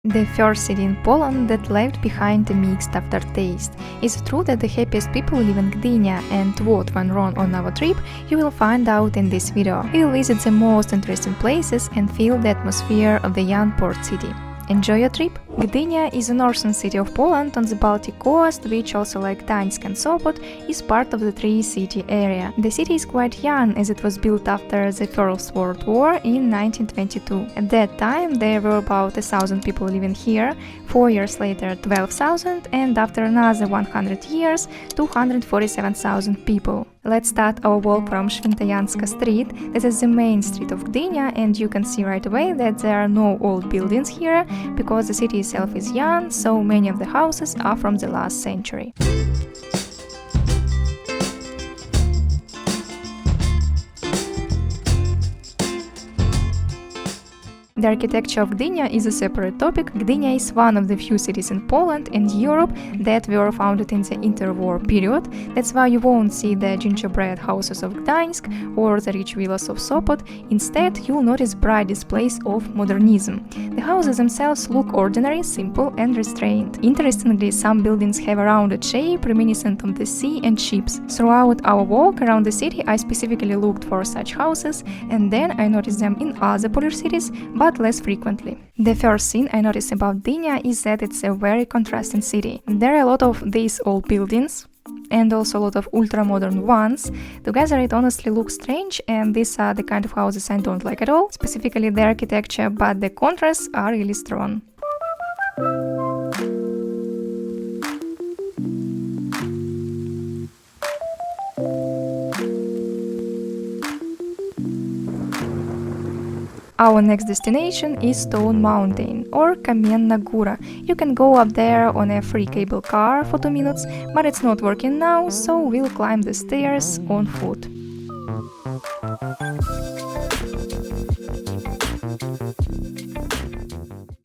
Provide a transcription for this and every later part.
The first city in Poland that left behind a mixed aftertaste. Is it true that the happiest people live in Gdynia, and what went wrong on our trip, you will find out in this video. We will visit the most interesting places and feel the atmosphere of the young port city. Enjoy your trip! Gdynia is a northern city of Poland on the Baltic coast, which also like Gdańsk and Sopot, is part of the Tri-City area. The city is quite young as it was built after the First World War in 1922. At that time there were about 1,000 people living here, 4 years later 12,000, and after another 100 years 247,000 people. Let's start our walk from Świętojańska street. This is the main street of Gdynia, and you can see right away that there are no old buildings here, because the city itself is young, so many of the houses are from the last century. The architecture of Gdynia is a separate topic. Gdynia is one of the few cities in Poland and Europe that were founded in the interwar period. That's why you won't see the gingerbread houses of Gdańsk or the rich villas of Sopot. Instead, you'll notice bright displays of modernism. The houses themselves look ordinary, simple and restrained. Interestingly, some buildings have a rounded shape reminiscent of the sea and ships. Throughout our walk around the city, I specifically looked for such houses, and then I noticed them in other Polish cities, but less frequently. The first thing I noticed about Gdynia is that it's a very contrasting city. There are a lot of these old buildings and also a lot of ultra-modern ones. Together it honestly looks strange, and these are the kind of houses I don't like at all, specifically the architecture, but the contrasts are really strong. Our next destination is Stone Mountain, or Kamienna Góra. You can go up there on a free cable car for 2 minutes, but it's not working now, so we'll climb the stairs on foot.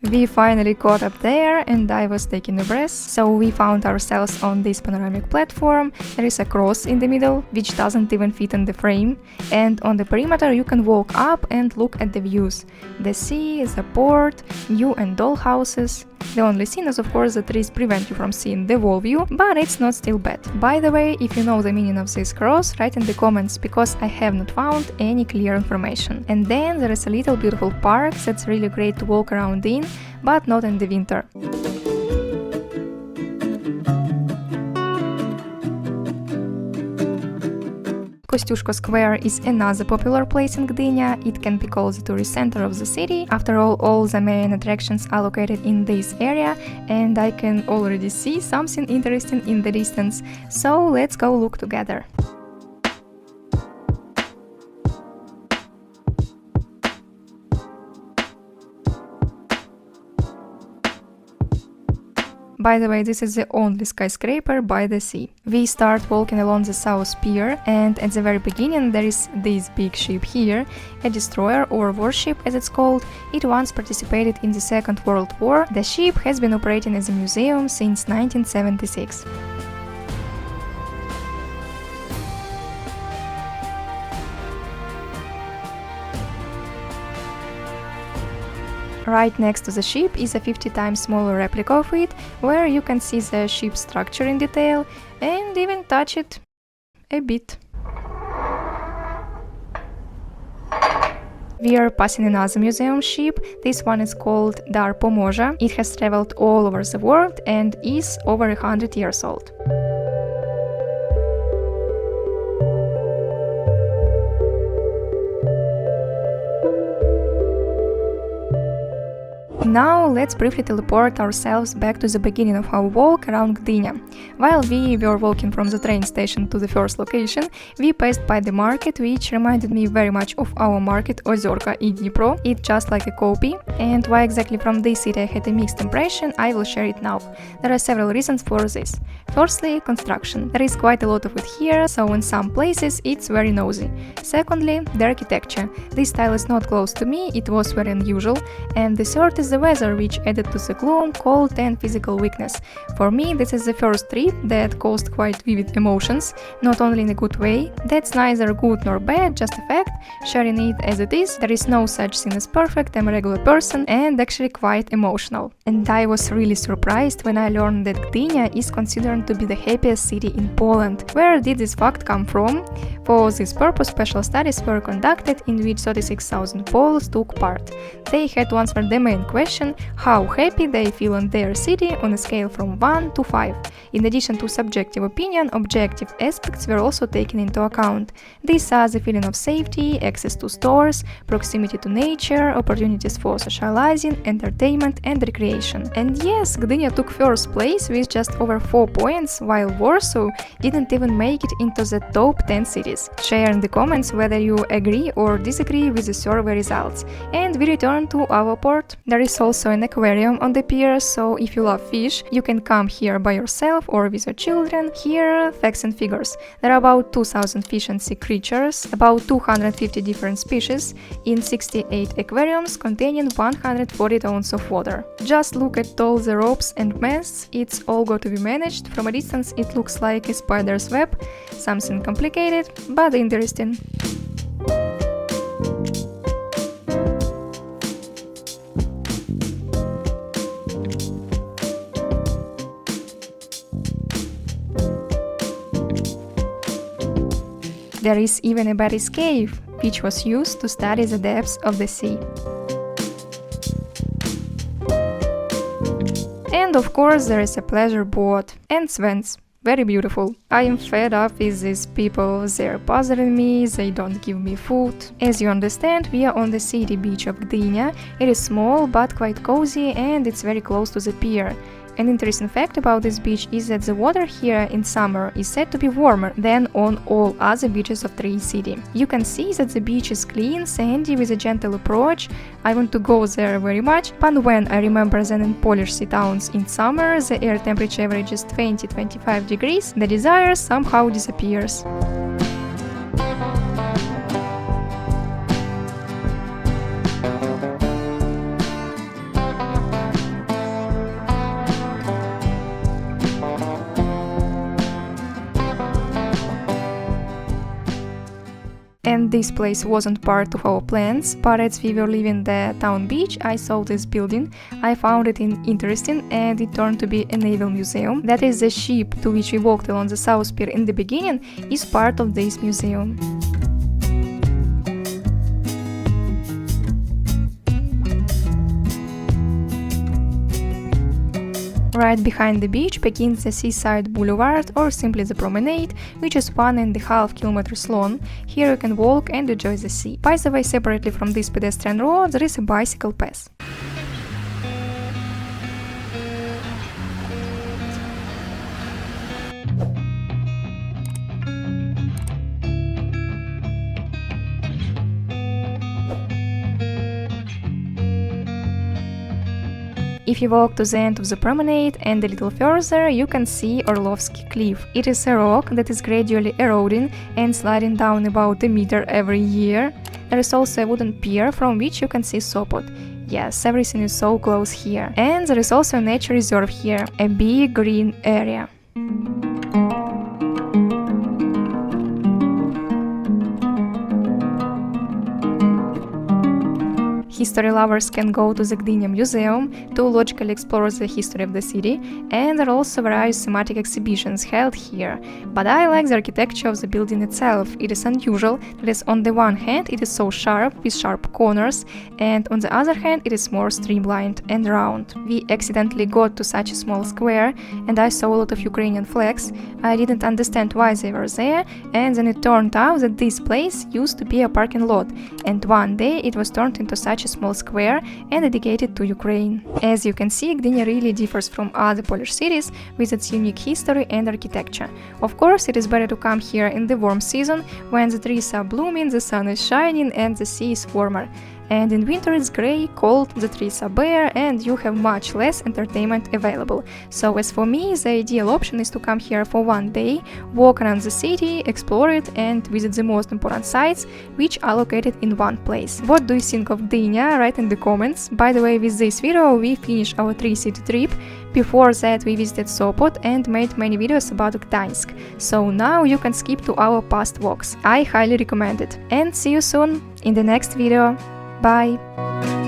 We finally got up there, and I was taking a breath, so we found ourselves on this panoramic platform. There is a cross in the middle, which doesn't even fit in the frame, and on the perimeter you can walk up and look at the views. The sea, the port, new and old houses. The only thing is, of course, the trees prevent you from seeing the whole view, but it's not still bad. By the way, if you know the meaning of this cross, write in the comments, because I have not found any clear information. And then there is a little beautiful park that's really great to walk around in, but not in the winter. Kościuszko Square is another popular place in Gdynia. It can be called the tourist center of the city. After all the main attractions are located in this area, and I can already see something interesting in the distance. So let's go look together. By the way, this is the only skyscraper by the sea. We start walking along the South Pier, and at the very beginning there is this big ship here, a destroyer or warship as it's called. It once participated in the Second World War. The ship has been operating as a museum since 1976. Right next to the ship is a 50 times smaller replica of it, where you can see the ship's structure in detail and even touch it a bit. We are passing another museum ship. This one is called Dar Pomorza. It has traveled all over the world and is over 100 years old. Now let's briefly teleport ourselves back to the beginning of our walk around Gdynia. While we were walking from the train station to the first location, we passed by the market, which reminded me very much of our market Ozorka i Dnipro. It's just like a copy, and why exactly from this city I had a mixed impression, I will share it now. There are several reasons for this. Firstly, construction. There is quite a lot of it here, so in some places it's very nosy. Secondly, the architecture. This style is not close to me, it was very unusual. And the third is the weather, which added to the gloom, cold and physical weakness. For me, this is the first trip that caused quite vivid emotions, not only in a good way. That's neither good nor bad, just a fact. Sharing it as it is, there is no such thing as perfect. I'm a regular person and actually quite emotional. And I was really surprised when I learned that Gdynia is considered to be the happiest city in Poland. Where did this fact come from? For this purpose, special studies were conducted in which 36,000 Poles took part. They had to answer the main question, how happy they feel in their city on a scale from 1 to 5. In addition to subjective opinion, objective aspects were also taken into account. These are the feeling of safety, access to stores, proximity to nature, opportunities for socializing, entertainment and recreation. And yes, Gdynia took first place with just over 4 points, while Warsaw didn't even make it into the top 10 cities. Share in the comments whether you agree or disagree with the survey results. And we return to our port. There is also an aquarium on the pier, so if you love fish, you can come here by yourself or with your children. Here, facts and figures. There are about 2,000 fish and sea creatures, about 250 different species, in 68 aquariums containing 140 tons of water. Just look at all the ropes and masts, it's all got to be managed. From a distance it looks like a spider's web, something complicated, but interesting. There is even a bathyscaphe, which was used to study the depths of the sea. And of course there is a pleasure boat and swans. Very beautiful. I am fed up with these people, they're bothering me, they don't give me food. As you understand, we are on the city beach of Gdynia. It is small but quite cozy and it's very close to the pier. An interesting fact about this beach is that the water here in summer is said to be warmer than on all other beaches of the city. You can see that the beach is clean, sandy, with a gentle approach. I want to go there very much, but when I remember that in Polish sea towns in summer the air temperature averages 20-25 degrees, the desire somehow disappears. And this place wasn't part of our plans, but as we were leaving the town beach, I saw this building. I found it interesting and it turned to be a naval museum. That is, the ship to which we walked along the South Pier in the beginning is part of this museum. Right behind the beach begins the seaside boulevard, or simply the promenade, which is 1.5 kilometers long. Here you can walk and enjoy the sea. By the way, separately from this pedestrian road, there is a bicycle path. If you walk to the end of the promenade and a little further, you can see Orlovsky Cliff. It is a rock that is gradually eroding and sliding down about a meter every year. There is also a wooden pier from which you can see Sopot. Yes, everything is so close here. And there is also a nature reserve here, a big green area. History lovers can go to the Gdynia Museum to logically explore the history of the city, and there are also various thematic exhibitions held here. But I like the architecture of the building itself. It is unusual that is, on the one hand it is so sharp, with sharp corners, and on the other hand it is more streamlined and round. We accidentally got to such a small square, and I saw a lot of Ukrainian flags. I didn't understand why they were there, and then it turned out that this place used to be a parking lot, and one day it was turned into such a small square and dedicated to Ukraine. As you can see, Gdynia really differs from other Polish cities with its unique history and architecture. Of course, it is better to come here in the warm season, when the trees are blooming, the sun is shining and the sea is warmer. And in winter it's grey, cold, the trees are bare, and you have much less entertainment available. So as for me, the ideal option is to come here for one day, walk around the city, explore it, and visit the most important sites, which are located in one place. What do you think of Gdynia? Write in the comments. By the way, with this video we finished our 3-city trip. Before that we visited Sopot and made many videos about Gdańsk. So now you can skip to our past walks. I highly recommend it. And see you soon in the next video. Bye!